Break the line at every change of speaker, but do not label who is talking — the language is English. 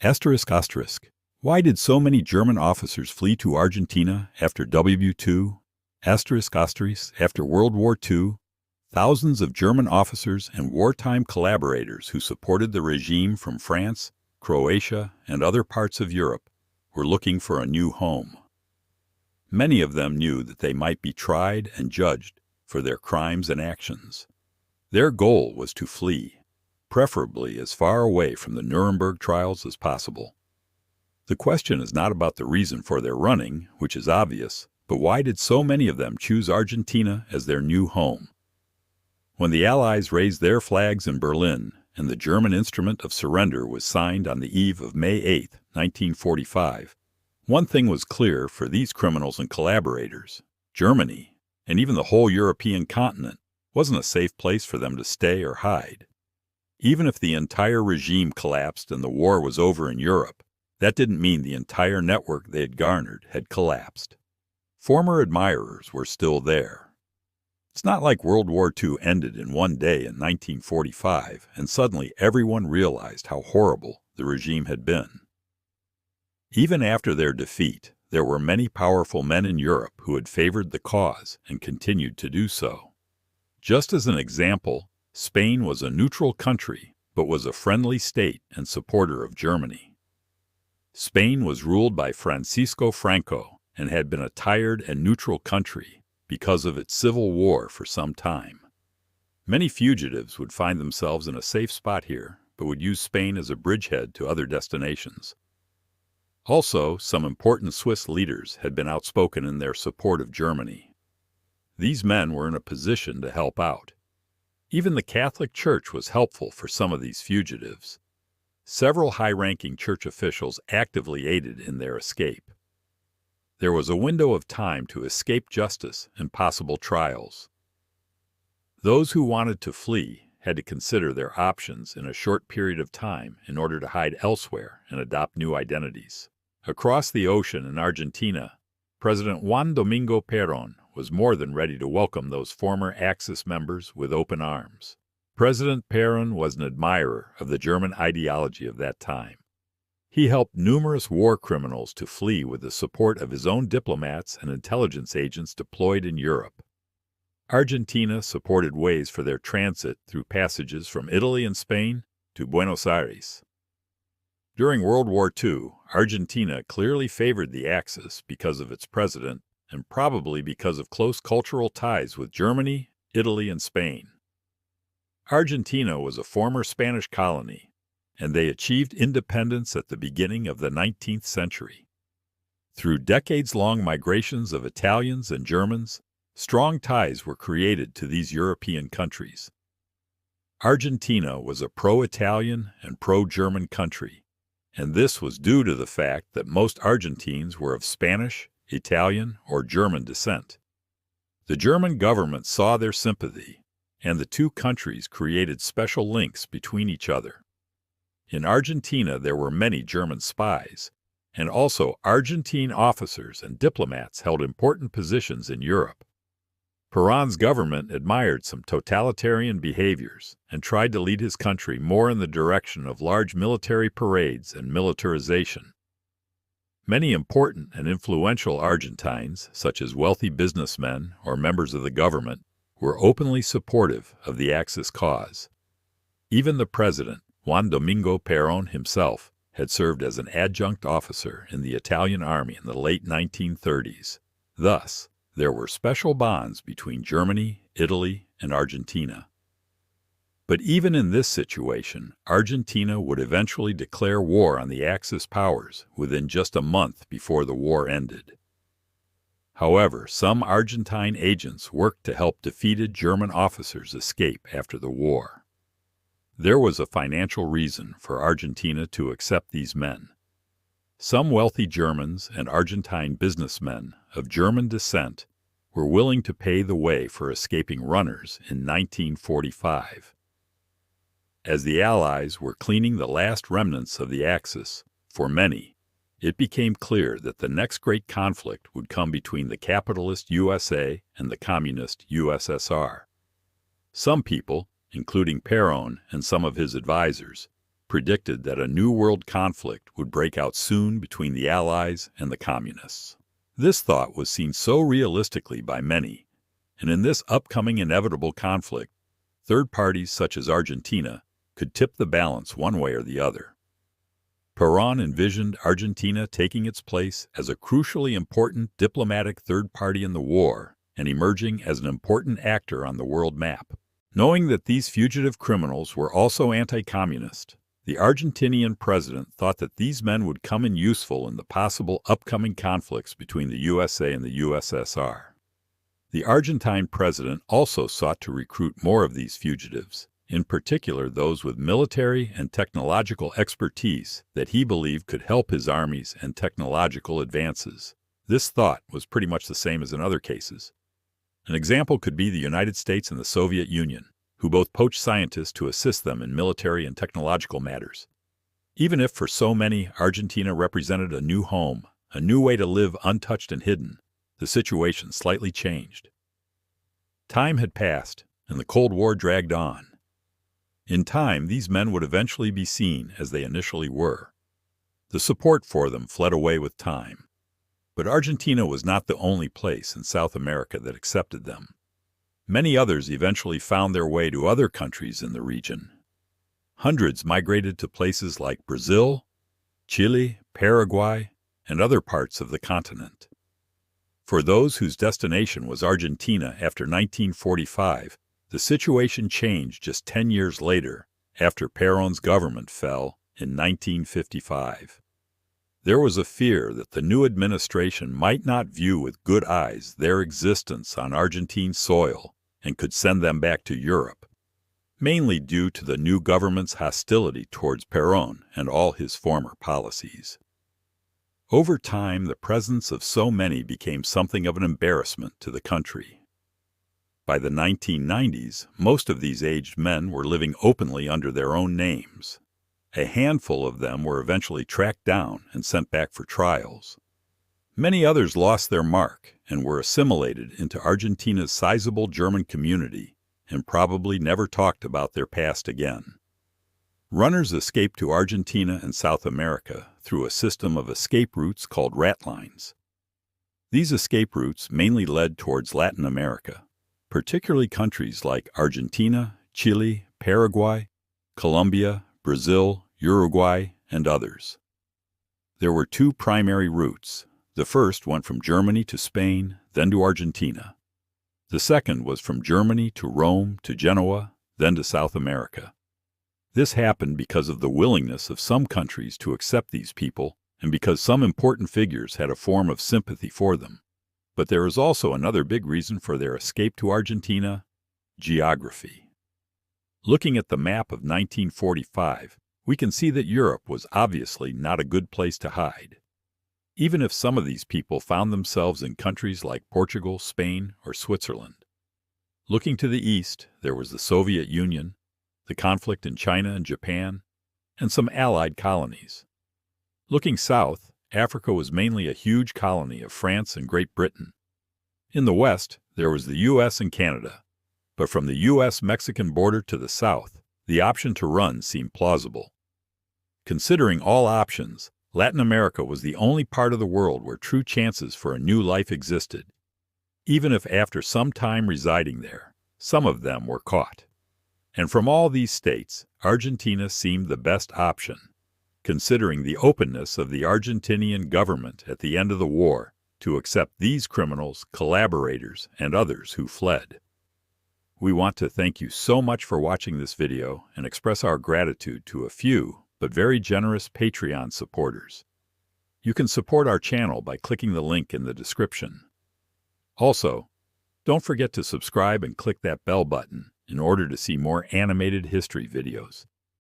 Asterisk asterisk. Why did so many German officers flee to Argentina after WW2? Asterisk asterisk. After World War II, thousands of German officers and wartime collaborators who supported the regime from France, Croatia, and other parts of Europe were looking for a new home. Many of them knew that they might be tried and judged for their crimes and actions. Their goal was to flee, preferably as far away from the Nuremberg trials as possible. The question is not about the reason for their running, which is obvious, but why did so many of them choose Argentina as their new home? When the Allies raised their flags in Berlin and the German instrument of surrender was signed on the eve of May 8, 1945, one thing was clear for these criminals and collaborators: Germany, and even the whole European continent, wasn't a safe place for them to stay or hide. Even if the entire regime collapsed and the war was over in Europe, that didn't mean the entire network they had garnered had collapsed. Former admirers were still there. It's not like World War II ended in one day in 1945 and suddenly everyone realized how horrible the regime had been. Even after their defeat, there were many powerful men in Europe who had favored the cause and continued to do so. Just as an example, Spain was a neutral country, but was a friendly state and supporter of Germany. Spain was ruled by Francisco Franco and had been a tired and neutral country because of its civil war for some time. Many fugitives would find themselves in a safe spot here, but would use Spain as a bridgehead to other destinations. Also, some important Swiss leaders had been outspoken in their support of Germany. These men were in a position to help out. Even the Catholic Church was helpful for some of these fugitives. Several high-ranking church officials actively aided in their escape. There was a window of time to escape justice and possible trials. Those who wanted to flee had to consider their options in a short period of time in order to hide elsewhere and adopt new identities. Across the ocean in Argentina, President Juan Domingo Perón was more than ready to welcome those former Axis members with open arms. President Perón was an admirer of the German ideology of that time. He helped numerous war criminals to flee with the support of his own diplomats and intelligence agents deployed in Europe. Argentina supported ways for their transit through passages from Italy and Spain to Buenos Aires. During World War II, Argentina clearly favored the Axis because of its president and probably because of close cultural ties with Germany, Italy, and Spain. Argentina was a former Spanish colony, and they achieved independence at the beginning of the 19th century. Through decades-long migrations of Italians and Germans, strong ties were created to these European countries. Argentina was a pro-Italian and pro-German country, and this was due to the fact that most Argentines were of Spanish, Italian, or German descent. The German government saw their sympathy, and the two countries created special links between each other. In Argentina, there were many German spies, and also Argentine officers and diplomats held important positions in Europe. Perón's government admired some totalitarian behaviors and tried to lead his country more in the direction of large military parades and militarization. Many important and influential Argentines, such as wealthy businessmen or members of the government, were openly supportive of the Axis cause. Even the president, Juan Domingo Perón himself, had served as an adjunct officer in the Italian army in the late 1930s. Thus, there were special bonds between Germany, Italy, and Argentina. But even in this situation, Argentina would eventually declare war on the Axis powers within just a month before the war ended. However, some Argentine agents worked to help defeated German officers escape after the war. There was a financial reason for Argentina to accept these men. Some wealthy Germans and Argentine businessmen of German descent were willing to pay the way for escaping runners in 1945. As the Allies were cleaning the last remnants of the Axis, for many, it became clear that the next great conflict would come between the capitalist USA and the communist USSR. Some people, including Perón and some of his advisors, predicted that a new world conflict would break out soon between the Allies and the Communists. This thought was seen so realistically by many, and in this upcoming inevitable conflict, third parties such as Argentina could tip the balance one way or the other. Perón envisioned Argentina taking its place as a crucially important diplomatic third party in the war and emerging as an important actor on the world map. Knowing that these fugitive criminals were also anti-communist, the Argentinian president thought that these men would come in useful in the possible upcoming conflicts between the USA and the USSR. The Argentine president also sought to recruit more of these fugitives, in particular those with military and technological expertise that he believed could help his armies and technological advances. This thought was pretty much the same as in other cases. An example could be the United States and the Soviet Union, who both poached scientists to assist them in military and technological matters. Even if for so many Argentina represented a new home, a new way to live untouched and hidden, the situation slightly changed. Time had passed, and the Cold War dragged on. In time, these men would eventually be seen as they initially were. The support for them fled away with time. But Argentina was not the only place in South America that accepted them. Many others eventually found their way to other countries in the region. Hundreds migrated to places like Brazil, Chile, Paraguay, and other parts of the continent. For those whose destination was Argentina after 1945, the situation changed just 10 years later, after Perón's government fell in 1955. There was a fear that the new administration might not view with good eyes their existence on Argentine soil and could send them back to Europe, mainly due to the new government's hostility towards Perón and all his former policies. Over time, the presence of so many became something of an embarrassment to the country. By the 1990s, most of these aged men were living openly under their own names. A handful of them were eventually tracked down and sent back for trials. Many others lost their mark and were assimilated into Argentina's sizable German community and probably never talked about their past again. Runners escaped to Argentina and South America through a system of escape routes called ratlines. These escape routes mainly led towards Latin America, particularly countries like Argentina, Chile, Paraguay, Colombia, Brazil, Uruguay, and others. There were two primary routes. The first went from Germany to Spain, then to Argentina. The second was from Germany to Rome to Genoa, then to South America. This happened because of the willingness of some countries to accept these people and because some important figures had a form of sympathy for them. But there is also another big reason for their escape to Argentina: geography. Looking at the map of 1945, we can see that Europe was obviously not a good place to hide. Even if some of these people found themselves in countries like Portugal, Spain, or Switzerland. Looking to the east, there was the Soviet Union, the conflict in China and Japan, and some Allied colonies. Looking south, Africa was mainly a huge colony of France and Great Britain. In the west, there was the U.S. and Canada, but from the U.S.-Mexican border to the south, the option to run seemed plausible. Considering all options, Latin America was the only part of the world where true chances for a new life existed, even if after some time residing there, some of them were caught. And from all these states, Argentina seemed the best option, considering the openness of the Argentinian government at the end of the war to accept these criminals, collaborators, and others who fled. We want to thank you so much for watching this video and express our gratitude to a few but very generous Patreon supporters. You can support our channel by clicking the link in the description. Also, don't forget to subscribe and click that bell button in order to see more animated history videos.